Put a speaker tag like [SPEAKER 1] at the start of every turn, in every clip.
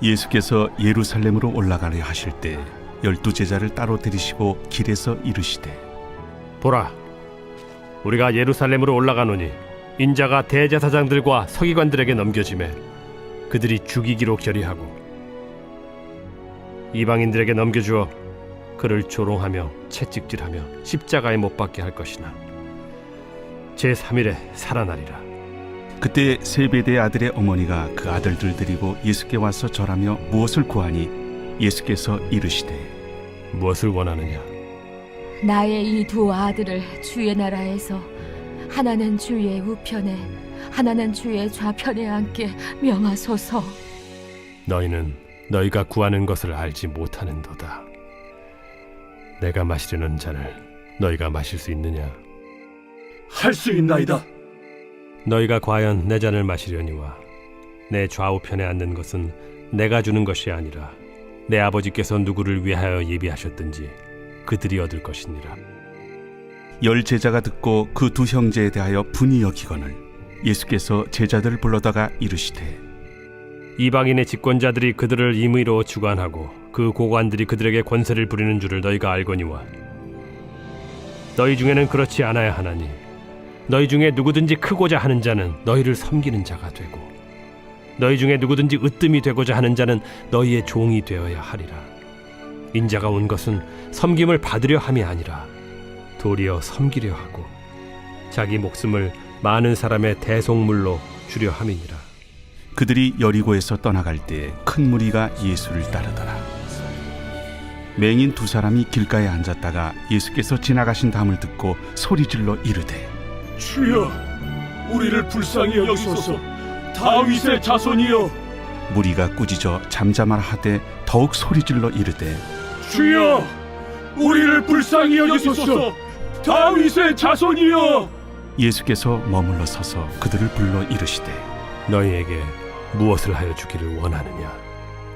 [SPEAKER 1] 예수께서 예루살렘으로 올라가려 하실 때 12제자를 따로 들이시고 길에서 이르시되
[SPEAKER 2] 보라, 우리가 예루살렘으로 올라가노니 인자가 대제사장들과 서기관들에게 넘겨지매 그들이 죽이기로 결의하고 이방인들에게 넘겨주어 그를 조롱하며 채찍질하며 십자가에 못 박게 할 것이나 제3일에 살아나리라.
[SPEAKER 1] 그때 세베대의 아들의 어머니가 그 아들들 데리고 예수께 와서 절하며 무엇을 구하니 예수께서 이르시되
[SPEAKER 2] 무엇을 원하느냐?
[SPEAKER 3] 나의 이 두 아들을 주의 나라에서 하나는 주의 우편에 하나는 주의 좌편에 앉게 명하소서.
[SPEAKER 2] 너희는 너희가 구하는 것을 알지 못하는도다. 내가 마시려는 잔을 너희가 마실 수 있느냐?
[SPEAKER 4] 할 수 있나이다.
[SPEAKER 2] 너희가 과연 내 잔을 마시려니와 내 좌우편에 앉는 것은 내가 주는 것이 아니라 내 아버지께서 누구를 위하여 예비하셨든지 그들이 얻을 것이니라.
[SPEAKER 1] 10제자가 듣고 그 두 형제에 대하여 분이 여기거늘 예수께서 제자들을 불러다가 이르시되
[SPEAKER 2] 이방인의 집권자들이 그들을 임의로 주관하고 그 고관들이 그들에게 권세를 부리는 줄을 너희가 알거니와 너희 중에는 그렇지 않아야 하나니 너희 중에 누구든지 크고자 하는 자는 너희를 섬기는 자가 되고 너희 중에 누구든지 으뜸이 되고자 하는 자는 너희의 종이 되어야 하리라. 인자가 온 것은 섬김을 받으려 함이 아니라 도리어 섬기려 하고 자기 목숨을 많은 사람의 대속물로 주려 함이니라.
[SPEAKER 1] 그들이 여리고에서 떠나갈 때 큰 무리가 예수를 따르더라. 맹인 두 사람이 길가에 앉았다가 예수께서 지나가신 담을 듣고 소리질러 이르되
[SPEAKER 4] 주여, 우리를 불쌍히 여기소서. 다윗의 자손이여.
[SPEAKER 1] 무리가 꾸짖어 잠잠하라 하되 더욱 소리질러 이르되
[SPEAKER 4] 주여, 우리를 불쌍히 여기소서. 다윗의 자손이여.
[SPEAKER 1] 예수께서 머물러 서서 그들을 불러 이르시되
[SPEAKER 2] 너희에게 무엇을 하여 주기를 원하느냐?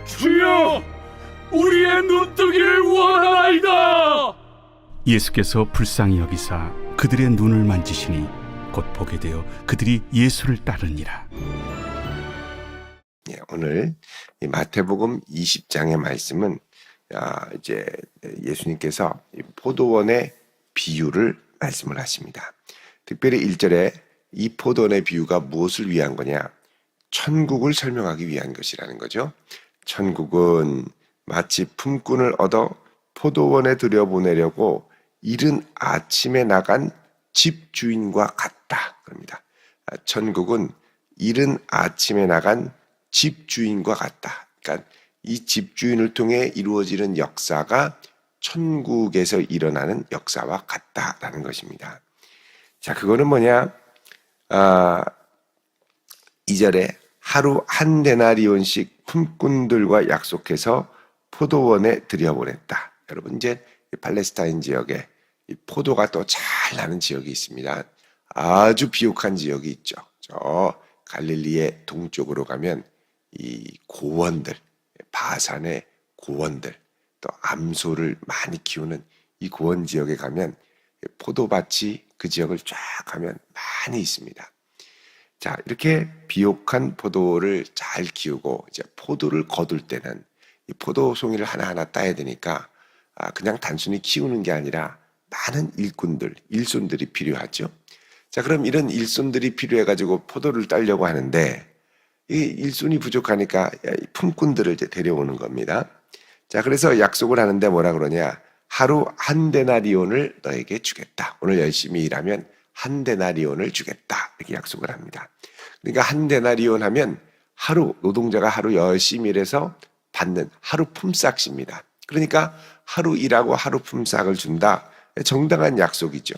[SPEAKER 4] 주여, 우리의 눈뜨기를 원하나이다.
[SPEAKER 1] 예수께서 불쌍히 여기사 그들의 눈을 만지시니 곧 보게 되어 그들이 예수를 따르니라.
[SPEAKER 5] 오늘 이 마태복음 20장의 말씀은 이제 예수님께서 포도원의 비유를 말씀을 하십니다. 특별히 1절에 이 포도원의 비유가 무엇을 위한 거냐? 천국을 설명하기 위한 것이라는 거죠. 천국은 마치 품꾼을 얻어 포도원에 들여보내려고 이른 아침에 나간 집주인과 같다. 그럽니다. 천국은 이른 아침에 나간 집주인과 같다. 그러니까 이 집주인을 통해 이루어지는 역사가 천국에서 일어나는 역사와 같다라는 것입니다. 자, 그거는 뭐냐? 2절에 하루 한 데나리온씩 품꾼들과 약속해서 포도원에 들여보냈다. 여러분, 이제 팔레스타인 지역에 이 포도가 또 잘 나는 지역이 있습니다. 아주 비옥한 지역이 있죠. 저 갈릴리의 동쪽으로 가면 이 고원들, 바산의 고원들, 또 암소를 많이 키우는 이 고원 지역에 가면 포도밭이 그 지역을 쫙 가면 많이 있습니다. 자, 이렇게 비옥한 포도를 잘 키우고 이제 포도를 거둘 때는 이 포도송이를 하나하나 따야 되니까 그냥 단순히 키우는 게 아니라 많은 일꾼들, 일손들이 필요하죠. 자, 그럼 이런 일손들이 필요해가지고 포도를 따려고 하는데 이 일손이 부족하니까 품꾼들을 이제 데려오는 겁니다. 자, 그래서 약속을 하는데 뭐라 그러냐? 하루 한 데나리온을 너에게 주겠다. 오늘 열심히 일하면 한 데나리온을 주겠다. 이렇게 약속을 합니다. 그러니까 한 데나리온 하면 하루, 노동자가 하루 열심히 일해서 받는 하루 품삯입니다. 그러니까 하루 일하고 하루 품삯을 준다. 정당한 약속이죠.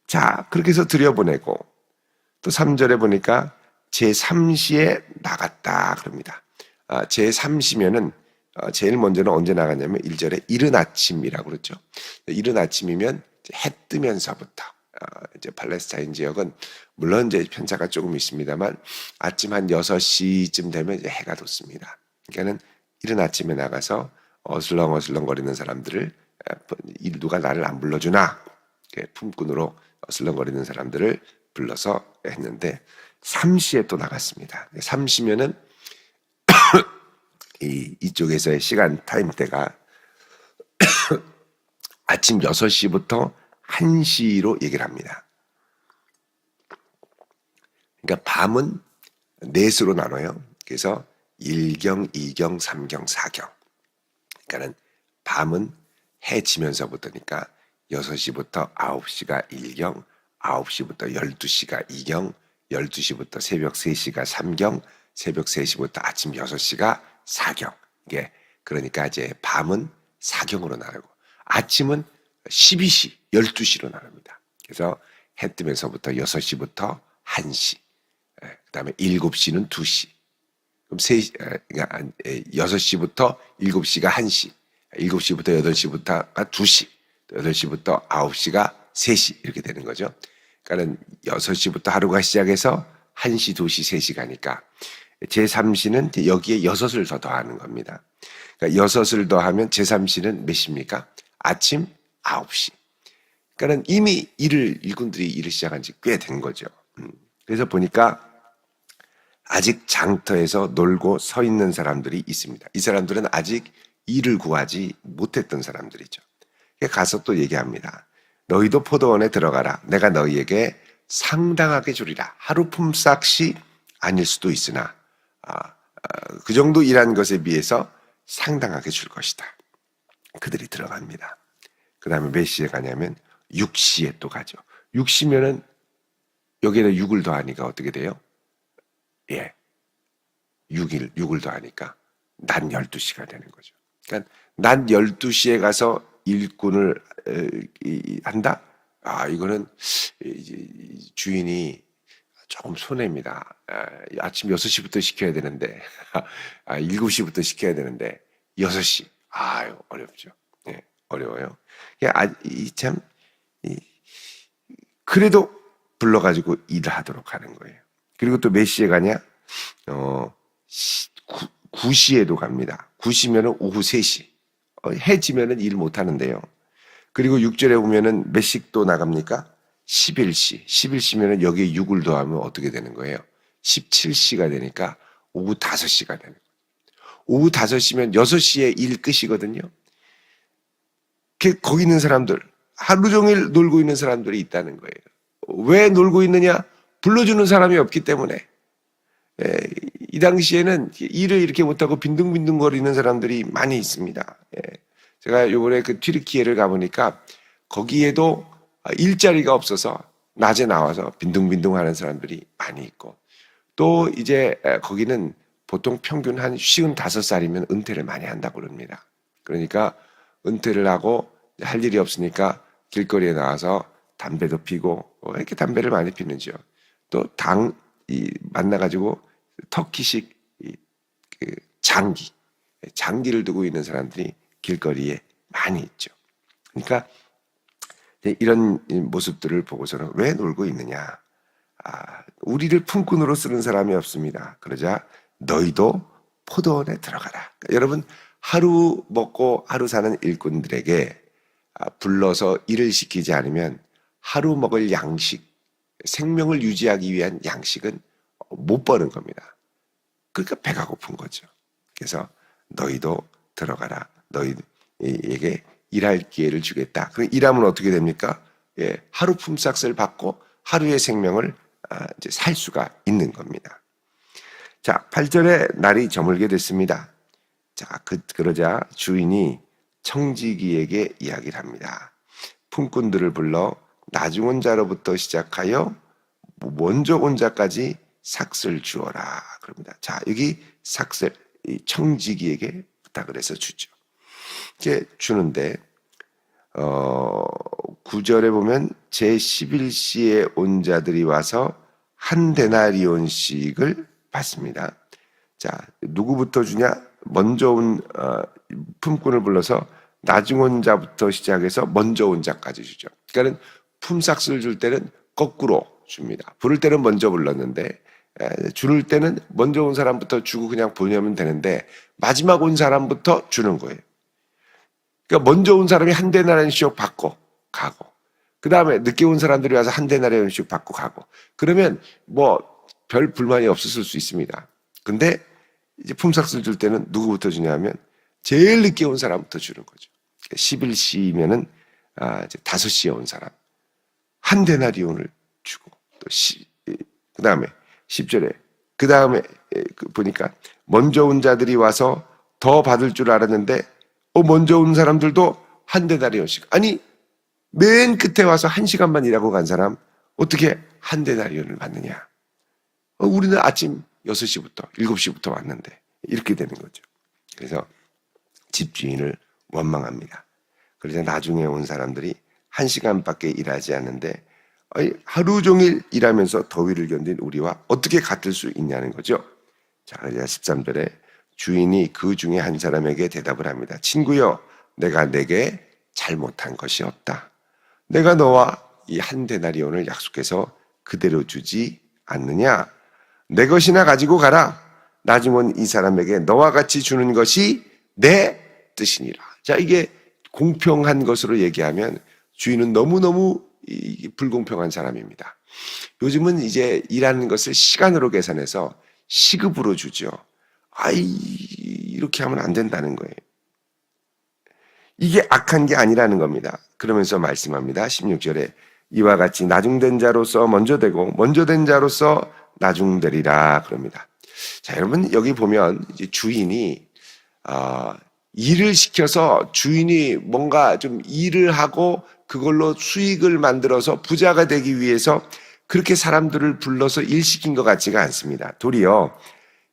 [SPEAKER 5] 자, 그렇게 해서 들여보내고 또 3절에 보니까 제3시에 나갔다 그럽니다. 제3시면은 제일 먼저는 언제 나갔냐면 1절에 이른 아침이라고 그러죠. 이른 아침이면 해 뜨면서부터 이제 팔레스타인 지역은 물론 이제 편차가 조금 있습니다만 아침 한 6시쯤 되면 이제 해가 돋습니다. 그러니까는 이른 아침에 나가서 어슬렁어슬렁거리는 사람들을 누가 나를 안 불러주나 품꾼으로 어슬렁거리는 사람들을 불러서 했는데 3시에 또 나갔습니다. 3시면은 이쪽에서의 시간 타임대가 아침 6시부터 1시로 얘기를 합니다. 그러니까 밤은 넷으로 나눠요. 그래서 1경, 2경, 3경, 4경. 그러니까는 밤은 해 지면서부터니까 6시부터 9시가 1경, 9시부터 12시가 2경, 12시부터 새벽 3시가 3경, 새벽 3시부터 아침 6시가 4경. 이게 그러니까 이제 밤은 4경으로 나누고 아침은 12시, 12시로 나눕니다. 그래서 해 뜨면서부터 6시부터 1시, 그 다음에 7시는 2시. 그럼 6시부터 7시가 1시, 7시부터 8시부터가 2시, 8시부터 9시가 3시 이렇게 되는 거죠. 그러니까는 6시부터 하루가 시작해서 1시, 2시, 3시 가니까 제3시는 여기에 6을 더 더하는 겁니다. 그러니까 6을 더하면 제3시는 몇 시입니까? 아침 9시. 그러니까 이미 일꾼들이 일을 시작한 지 꽤 된 거죠. 그래서 보니까 아직 장터에서 놀고 서 있는 사람들이 있습니다. 이 사람들은 아직 일을 구하지 못했던 사람들이죠. 가서 또 얘기합니다. 너희도 포도원에 들어가라. 내가 너희에게 상당하게 주리라. 하루 품삯이 아닐 수도 있으나 그 정도 일한 것에 비해서 상당하게 줄 것이다. 그들이 들어갑니다. 그 다음에 몇 시에 가냐면 6시에 또 가죠. 6시면은 여기에다 6을 더하니까 어떻게 돼요? 6을 더하니까 낮 12시가 되는 거죠. 그러니까 낮 12시에 가서 일꾼을 한다? 이거는 주인이 조금 손해입니다. 아침 6시부터 시켜야 되는데 7시부터 시켜야 되는데 6시. 어렵죠. 어려워요. 참 그래도 불러가지고 일을 하도록 하는 거예요. 그리고 또 몇 시에 가냐? 9시에도 갑니다. 9시면은 오후 3시. 해 지면은 일 못 하는데요. 그리고 6절에 보면은 몇 시 또 나갑니까? 11시. 11시면은 여기에 6을 더하면 어떻게 되는 거예요? 17시가 되니까 오후 5시가 되는 거예요. 오후 5시면 6시에 일 끝이거든요. 거기 있는 사람들, 하루 종일 놀고 있는 사람들이 있다는 거예요. 왜 놀고 있느냐? 불러주는 사람이 없기 때문에. 이 당시에는 일을 이렇게 못하고 빈둥빈둥거리는 사람들이 많이 있습니다. 제가 요번에 그 튀르키예를 가보니까 거기에도 일자리가 없어서 낮에 나와서 빈둥빈둥 하는 사람들이 많이 있고, 또 이제 거기는 보통 평균 한 55살이면 은퇴를 많이 한다고 그럽니다. 그러니까 은퇴를 하고 할 일이 없으니까 길거리에 나와서 담배도 피고, 왜 이렇게 담배를 많이 피는지요? 또 만나가지고 터키식 장기를 두고 있는 사람들이 길거리에 많이 있죠. 그러니까 이런 모습들을 보고서는 왜 놀고 있느냐? 우리를 품꾼으로 쓰는 사람이 없습니다. 그러자 너희도 포도원에 들어가라. 그러니까 여러분, 하루 먹고 하루 사는 일꾼들에게 불러서 일을 시키지 않으면 하루 먹을 양식, 생명을 유지하기 위한 양식은 못 버는 겁니다. 그러니까 배가 고픈 거죠. 그래서 너희도 들어가라. 너희에게 일할 기회를 주겠다. 그럼 일하면 어떻게 됩니까? 하루 품삯을 받고 하루의 생명을 이제 살 수가 있는 겁니다. 자, 8절에 날이 저물게 됐습니다. 자, 그러자 주인이 청지기에게 이야기를 합니다. 품꾼들을 불러 나중 온 자로부터 시작하여 먼저 온 자까지 삭슬 주어라. 그럽니다. 자, 여기 삭슬, 청지기에게 부탁을 해서 주죠. 이제 주는데, 9절에 보면 제11시에 온 자들이 와서 한 데나리온씩을 받습니다. 자, 누구부터 주냐? 먼저 온 품꾼을 불러서 나중 온 자부터 시작해서 먼저 온 자까지 주죠. 그러니까 품삯을 줄 때는 거꾸로 줍니다. 부를 때는 먼저 불렀는데 주를 때는 먼저 온 사람부터 주고 그냥 보내면 되는데 마지막 온 사람부터 주는 거예요. 그러니까 먼저 온 사람이 한 데나리온씩 받고 가고, 그 다음에 늦게 온 사람들이 와서 한 데나리온씩 받고 가고, 그러면 뭐 별 불만이 없었을 수 있습니다. 근데 이제 품삯을 줄 때는 누구부터 주냐면 제일 늦게 온 사람부터 주는 거죠. 11시면은 이제 5시에 온 사람 한 데나리온을 주고 또 그다음에 10절에 그다음에 보니까 먼저 온 자들이 와서 더 받을 줄 알았는데 먼저 온 사람들도 한 데나리온씩. 아니 맨 끝에 와서 1시간만 일하고 간 사람 어떻게 한 데나리온을 받느냐. 우리는 아침 6시부터 7시부터 왔는데 이렇게 되는 거죠. 그래서 집주인을 원망합니다. 그래서 나중에 온 사람들이 1시간밖에 일하지 않는데 하루 종일 일하면서 더위를 견딘 우리와 어떻게 같을 수 있냐는 거죠. 자, 그래서 13절에 주인이 그 중에 한 사람에게 대답을 합니다. 친구여, 내가 내게 잘못한 것이 없다. 내가 너와 이 한 데나리온을 약속해서 그대로 주지 않느냐? 내 것이나 가지고 가라. 나중 온 이 사람에게 너와 같이 주는 것이 내 뜻이니라. 자, 이게 공평한 것으로 얘기하면 주인은 너무너무 불공평한 사람입니다. 요즘은 이제 일하는 것을 시간으로 계산해서 시급으로 주죠. 이렇게 하면 안 된다는 거예요. 이게 악한 게 아니라는 겁니다. 그러면서 말씀합니다. 16절에 이와 같이 나중된 자로서 먼저 되고 먼저 된 자로서 나중되리라 그럽니다. 자, 여러분 여기 보면 이제 주인이 일을 시켜서 주인이 뭔가 좀 일을 하고 그걸로 수익을 만들어서 부자가 되기 위해서 그렇게 사람들을 불러서 일 시킨 것 같지가 않습니다. 도리어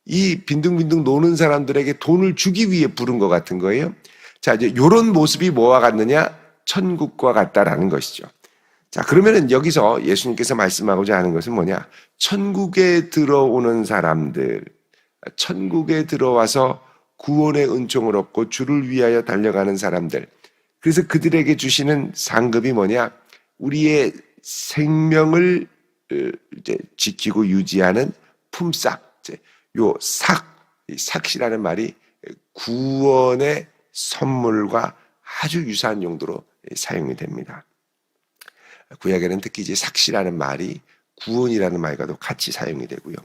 [SPEAKER 5] 이 빈둥빈둥 노는 사람들에게 돈을 주기 위해 부른 것 같은 거예요. 자, 이제 이런 모습이 뭐와 같느냐? 천국과 같다라는 것이죠. 자, 그러면은 여기서 예수님께서 말씀하고자 하는 것은 뭐냐? 천국에 들어오는 사람들, 천국에 들어와서 구원의 은총을 얻고 주를 위하여 달려가는 사람들. 그래서 그들에게 주시는 상급이 뭐냐? 우리의 생명을 이제 지키고 유지하는 품삯. 요 삭이라는 말이 구원의 선물과 아주 유사한 용도로 사용이 됩니다. 구약에는 특히 이제 삭시라는 말이 구원이라는 말과도 같이 사용이 되고요.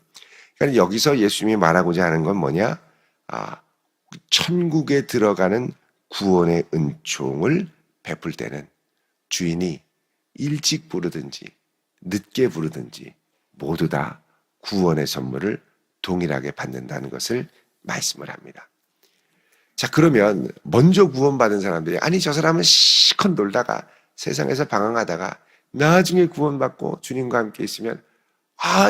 [SPEAKER 5] 그러니까 여기서 예수님이 말하고자 하는 건 뭐냐? 천국에 들어가는 구원의 은총을 베풀 때는 주인이 일찍 부르든지 늦게 부르든지 모두 다 구원의 선물을 동일하게 받는다는 것을 말씀을 합니다. 자, 그러면 먼저 구원받은 사람들이 아니 저 사람은 시컷 놀다가 세상에서 방황하다가 나중에 구원받고 주님과 함께 있으면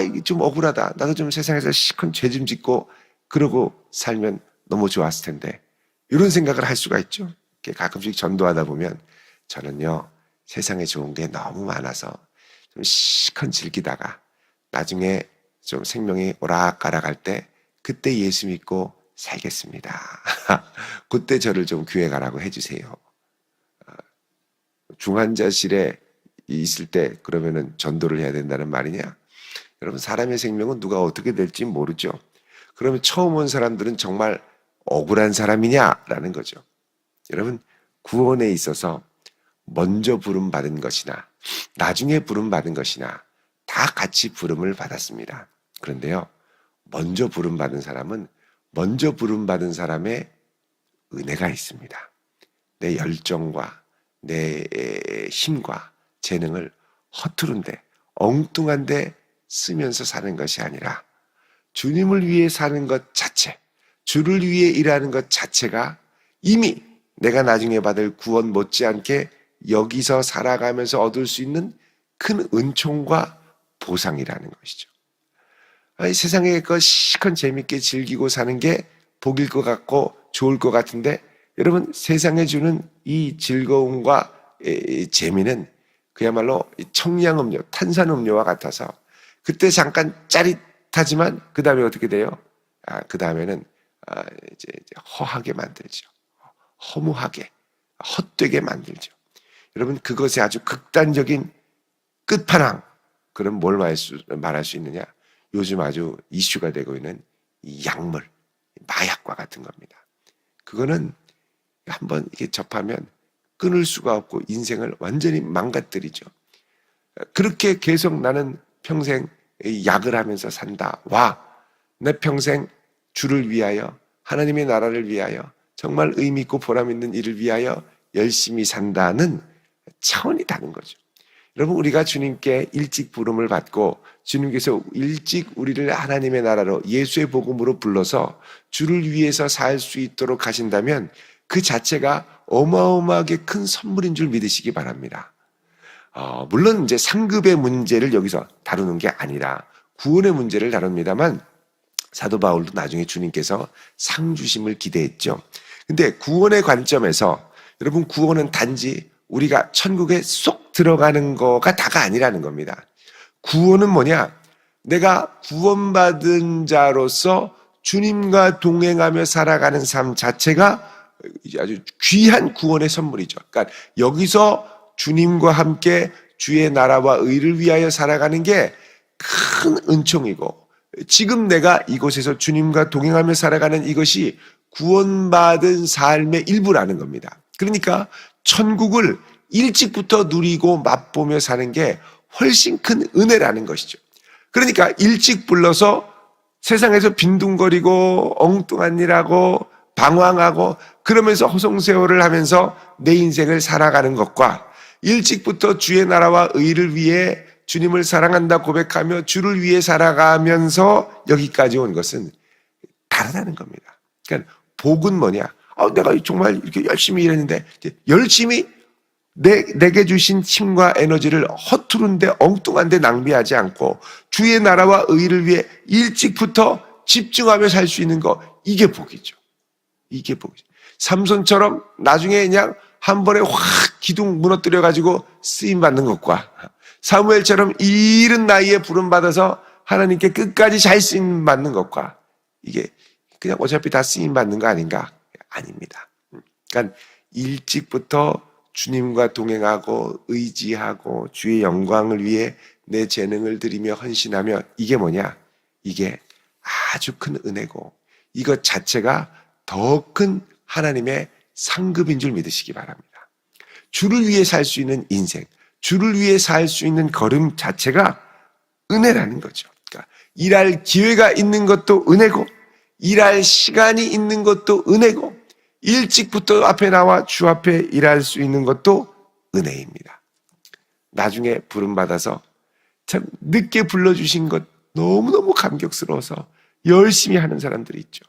[SPEAKER 5] 이게 좀 억울하다. 나도 좀 세상에서 시컷 죄 좀 짓고 그러고 살면 너무 좋았을 텐데 이런 생각을 할 수가 있죠. 가끔씩 전도하다 보면 저는요 세상에 좋은 게 너무 많아서 좀 시컷 즐기다가 나중에 좀 생명이 오락가락할 때 그때 예수 믿고 살겠습니다. 그때 저를 좀 교회 가라고 해주세요. 중환자실에 있을 때 그러면은 전도를 해야 된다는 말이냐? 여러분 사람의 생명은 누가 어떻게 될지 모르죠. 그러면 처음 온 사람들은 정말 억울한 사람이냐라는 거죠. 여러분 구원에 있어서 먼저 부름 받은 것이나 나중에 부름 받은 것이나 다 같이 부름을 받았습니다. 그런데요 먼저 부름 받은 사람은 먼저 부름 받은 사람의 은혜가 있습니다. 내 열정과 내 힘과 재능을 허투른데 엉뚱한데 쓰면서 사는 것이 아니라 주님을 위해 사는 것 자체, 주를 위해 일하는 것 자체가 이미 내가 나중에 받을 구원 못지않게 여기서 살아가면서 얻을 수 있는 큰 은총과 보상이라는 것이죠. 세상에 그 시컷 재밌게 즐기고 사는 게 복일 것 같고 좋을 것 같은데 여러분 세상에 주는 이 즐거움과 재미는 그야말로 청량음료, 탄산음료와 같아서 그때 잠깐 짜릿하지만 그 다음에 어떻게 돼요? 그 다음에는 이제 허하게 만들죠. 허무하게, 헛되게 만들죠. 여러분 그것의 아주 극단적인 끝판왕. 그럼 뭘 말할 수 있느냐? 요즘 아주 이슈가 되고 있는 이 약물, 마약과 같은 겁니다. 그거는 한번 이게 접하면 끊을 수가 없고 인생을 완전히 망가뜨리죠. 그렇게 계속 나는 평생 약을 하면서 산다. 내 평생 주를 위하여, 하나님의 나라를 위하여, 정말 의미 있고 보람 있는 일을 위하여 열심히 산다는 차원이 다른 거죠. 여러분, 우리가 주님께 일찍 부름을 받고 주님께서 일찍 우리를 하나님의 나라로 예수의 복음으로 불러서 주를 위해서 살 수 있도록 하신다면 그 자체가 어마어마하게 큰 선물인 줄 믿으시기 바랍니다. 물론 이제 상급의 문제를 여기서 다루는 게 아니라 구원의 문제를 다룹니다만, 사도 바울도 나중에 주님께서 상 주심을 기대했죠. 근데 구원의 관점에서 여러분, 구원은 단지 우리가 천국에 쏙 들어가는 거가 다가 아니라는 겁니다. 구원은 뭐냐? 내가 구원받은 자로서 주님과 동행하며 살아가는 삶 자체가 아주 귀한 구원의 선물이죠. 그러니까 여기서 주님과 함께 주의 나라와 의를 위하여 살아가는 게 큰 은총이고, 지금 내가 이곳에서 주님과 동행하며 살아가는 이것이 구원받은 삶의 일부라는 겁니다. 그러니까 천국을 일찍부터 누리고 맛보며 사는 게 훨씬 큰 은혜라는 것이죠. 그러니까 일찍 불러서 세상에서 빈둥거리고 엉뚱한 일하고 방황하고 그러면서 허송세월을 하면서 내 인생을 살아가는 것과, 일찍부터 주의 나라와 의를 위해 주님을 사랑한다 고백하며 주를 위해 살아가면서 여기까지 온 것은 다르다는 겁니다. 그러니까 복은 뭐냐? 내가 정말 이렇게 열심히 일했는데 열심히 내게 주신 힘과 에너지를 허투른데 엉뚱한데 낭비하지 않고 주의 나라와 의를 위해 일찍부터 집중하며 살 수 있는 거, 이게 복이죠. 이게 복이죠. 삼손처럼 나중에 그냥 한 번에 확 기둥 무너뜨려 가지고 쓰임 받는 것과, 사무엘처럼 이른 나이에 부름 받아서 하나님께 끝까지 잘 쓰임 받는 것과, 이게 그냥 어차피 다 쓰임 받는 거 아닌가? 아닙니다. 그러니까 일찍부터 주님과 동행하고 의지하고 주의 영광을 위해 내 재능을 드리며 헌신하며, 이게 뭐냐? 이게 아주 큰 은혜고, 이것 자체가 더 큰 하나님의 상급인 줄 믿으시기 바랍니다. 주를 위해 살 수 있는 인생, 주를 위해 살 수 있는 걸음 자체가 은혜라는 거죠. 그러니까 일할 기회가 있는 것도 은혜고, 일할 시간이 있는 것도 은혜고, 일찍부터 앞에 나와 주 앞에 일할 수 있는 것도 은혜입니다. 나중에 부름받아서 참 늦게 불러주신 것 너무너무 감격스러워서 열심히 하는 사람들이 있죠.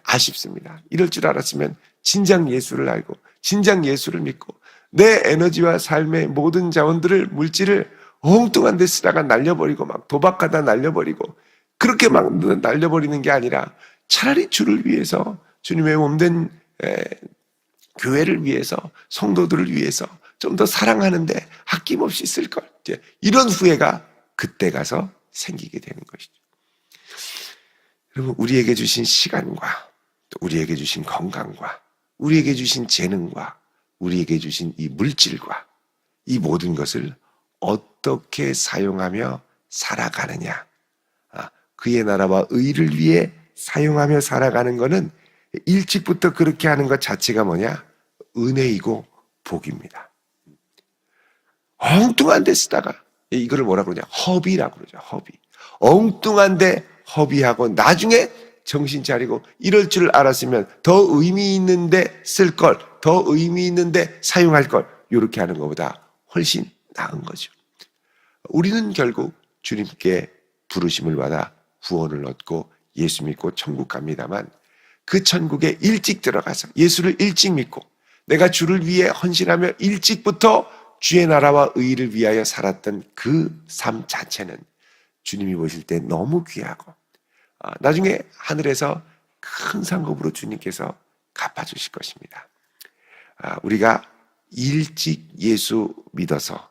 [SPEAKER 5] 아쉽습니다. 이럴 줄 알았으면 진작 예수를 알고 진작 예수를 믿고 내 에너지와 삶의 모든 자원들을, 물질을 엉뚱한 데 쓰다가 날려버리고 막 도박하다 날려버리고 그렇게 막 날려버리는 게 아니라 차라리 주를 위해서, 주님의 몸된 교회를 위해서, 성도들을 위해서 좀 더 사랑하는데 아낌없이 쓸 걸, 이런 후회가 그때 가서 생기게 되는 것이죠. 여러분, 우리에게 주신 시간과 또 우리에게 주신 건강과 우리에게 주신 재능과 우리에게 주신 이 물질과 이 모든 것을 어떻게 사용하며 살아가느냐, 그의 나라와 의를 위해 사용하며 살아가는 것은 일찍부터 그렇게 하는 것 자체가 뭐냐? 은혜이고 복입니다. 엉뚱한 데 쓰다가, 이거를 뭐라 그러냐? 허비라고 그러죠. 허비. 엉뚱한 데 허비하고 나중에 정신 차리고 이럴 줄 알았으면 더 의미 있는데 쓸 걸, 더 의미 있는데 사용할 걸, 이렇게 하는 것보다 훨씬 나은 거죠. 우리는 결국 주님께 부르심을 받아 구원을 얻고 예수 믿고 천국 갑니다만, 그 천국에 일찍 들어가서 예수를 일찍 믿고 내가 주를 위해 헌신하며 일찍부터 주의 나라와 의를 위하여 살았던 그 삶 자체는 주님이 보실 때 너무 귀하고, 나중에 하늘에서 큰 상급으로 주님께서 갚아주실 것입니다. 우리가 일찍 예수 믿어서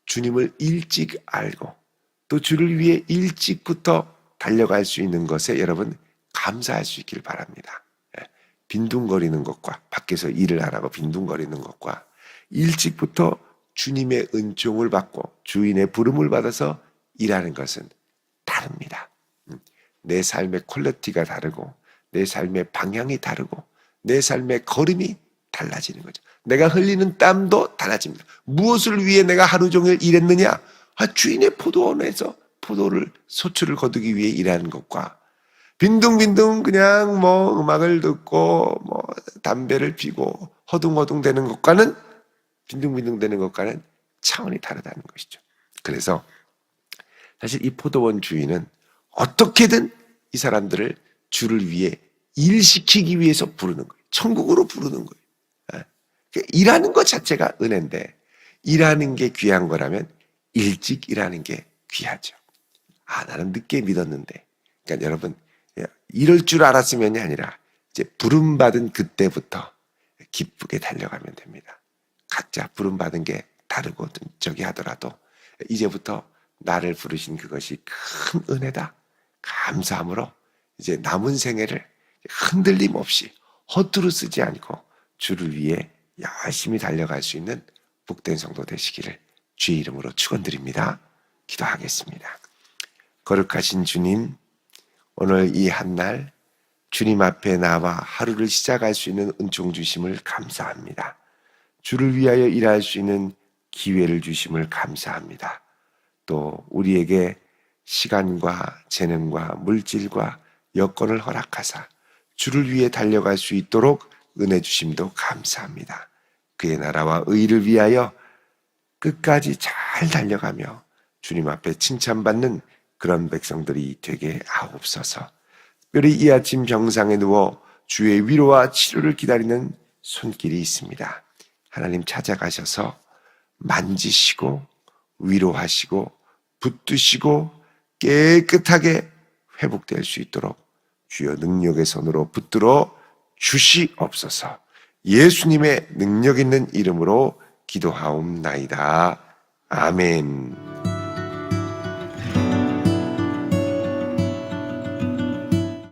[SPEAKER 5] 주님을 일찍 알고 또 주를 위해 일찍부터 달려갈 수 있는 것에 여러분 감사할 수 있길 바랍니다. 빈둥거리는 것과, 밖에서 일을 안 하고 빈둥거리는 것과, 일찍부터 주님의 은총을 받고 주인의 부름을 받아서 일하는 것은 다릅니다. 내 삶의 퀄리티가 다르고 내 삶의 방향이 다르고 내 삶의 걸음이 달라지는 거죠. 내가 흘리는 땀도 달라집니다. 무엇을 위해 내가 하루 종일 일했느냐? 주인의 포도원에서 포도를, 소출을 거두기 위해 일하는 것과 빈둥빈둥 그냥 뭐 음악을 듣고 뭐 담배를 피고 허둥허둥 되는 것과는, 빈둥빈둥 되는 것과는 차원이 다르다는 것이죠. 그래서 사실 이 포도원 주인은 어떻게든 이 사람들을 주를 위해 일시키기 위해서 부르는 거예요. 천국으로 부르는 거예요. 일하는 것 자체가 은혜인데, 일하는 게 귀한 거라면 일찍 일하는 게 귀하죠. 나는 늦게 믿었는데. 그러니까 여러분, 이럴 줄 알았으면이 아니라 이제 부름받은 그때부터 기쁘게 달려가면 됩니다. 각자 부름받은 게 다르고 저기 하더라도 이제부터 나를 부르신 그것이 큰 은혜다, 감사함으로 이제 남은 생애를 흔들림 없이 허투루 쓰지 않고 주를 위해 열심히 달려갈 수 있는 복된 성도 되시기를 주의 이름으로 축원드립니다. 기도하겠습니다. 거룩하신 주님, 오늘 이 한날 주님 앞에 나와 하루를 시작할 수 있는 은총 주심을 감사합니다. 주를 위하여 일할 수 있는 기회를 주심을 감사합니다. 또 우리에게 시간과 재능과 물질과 여건을 허락하사 주를 위해 달려갈 수 있도록 은혜 주심도 감사합니다. 그의 나라와 의를 위하여 끝까지 잘 달려가며 주님 앞에 칭찬받는 그런 백성들이 되게 하옵소서. 특별히 이 아침 병상에 누워 주의 위로와 치료를 기다리는 손길이 있습니다. 하나님 찾아가셔서 만지시고 위로하시고 붙드시고 깨끗하게 회복될 수 있도록 주여 능력의 손으로 붙들어 주시옵소서. 예수님의 능력 있는 이름으로 기도하옵나이다. 아멘.